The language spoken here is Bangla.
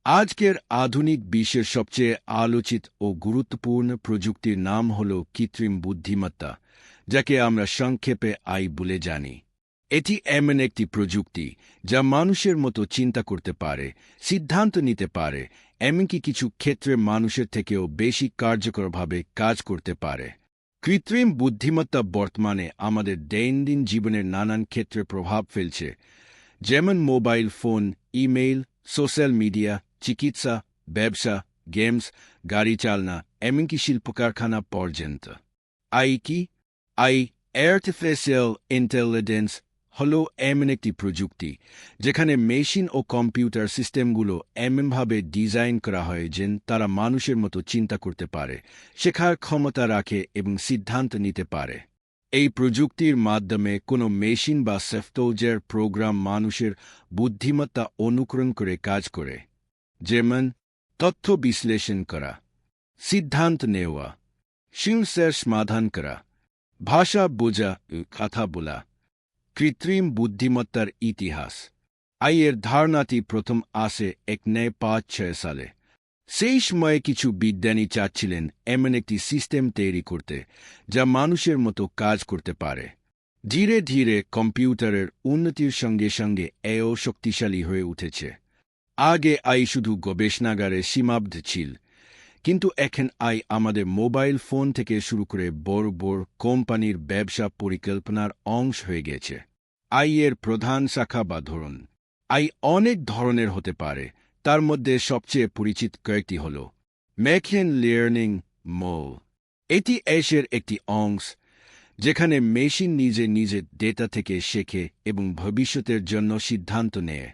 আজকের আধুনিক বিশ্বের সবচেয়ে আলোচিত ও গুরুত্বপূর্ণ প্রযুক্তির নাম হল কৃত্রিম বুদ্ধিমত্তা, যাকে আমরা সংক্ষেপে আই বলে জানি। এটি এমন একটি প্রযুক্তি যা মানুষের মতো চিন্তা করতে পারে, সিদ্ধান্ত নিতে পারে, এমনকি কিছু ক্ষেত্রে মানুষের থেকেও বেশি কার্যকরভাবে কাজ করতে পারে। কৃত্রিম বুদ্ধিমত্তা বর্তমানে আমাদের দৈনন্দিন জীবনের নানান ক্ষেত্রে প্রভাব ফেলছে, যেমন mobile phone, email, social media, চিকিৎসা, ব্যবসা, গেমস, গাড়ি চালনা, এমনকি শিল্প কারখানা পর্যন্ত। আই কি? আই আর্টিফিশিয়াল ইন্টেলিজেন্স হল এমন একটি প্রযুক্তি যেখানে মেশিন ও কম্পিউটার সিস্টেমগুলো এমনভাবে ডিজাইন করা হয় যে তারা মানুষের মতো চিন্তা করতে পারে, শেখার ক্ষমতা রাখে এবং সিদ্ধান্ত নিতে পারে। এই প্রযুক্তির মাধ্যমে কোনো মেশিন বা সফটওয়্যার প্রোগ্রাম মানুষের বুদ্ধিমত্তা অনুকরণ করে কাজ করে, যেমন তথ্য বিশ্লেষণ করা, সিদ্ধান্ত নেওয়া, সমস্যার সমাধান করা, ভাষা বোঝা ও কথা বলা। কৃত্রিম বুদ্ধিমত্তার ইতিহাস। এর ধারণাটি প্রথম আসে 1956 সালে। সেই সময়ে কিছু বিজ্ঞানী চাচ্ছিলেন এমন একটি সিস্টেম তৈরি করতে যা মানুষের মতো কাজ করতে পারে। ধীরে ধীরে কম্পিউটারের উন্নতির সঙ্গে সঙ্গে এও শক্তিশালী হয়ে উঠেছে। আগে আই শুধু গবেষণাগারে সীমাবদ্ধ ছিল, কিন্তু এখন আই আমাদের মোবাইল ফোন থেকে শুরু করে বড় বড় কোম্পানির ব্যবসা পরিকল্পনার অংশ হয়ে গেছে। এর প্রধান শাখা বা ধরন। আই অনেক ধরনের হতে পারে, তার মধ্যে সবচেয়ে পরিচিত কয়েকটি হল মেশিন লার্নিং মল। এটি এর একটি অংশ যেখানে মেশিন নিজে নিজে ডেটা থেকে শেখে এবং ভবিষ্যতের জন্য সিদ্ধান্ত নেয়।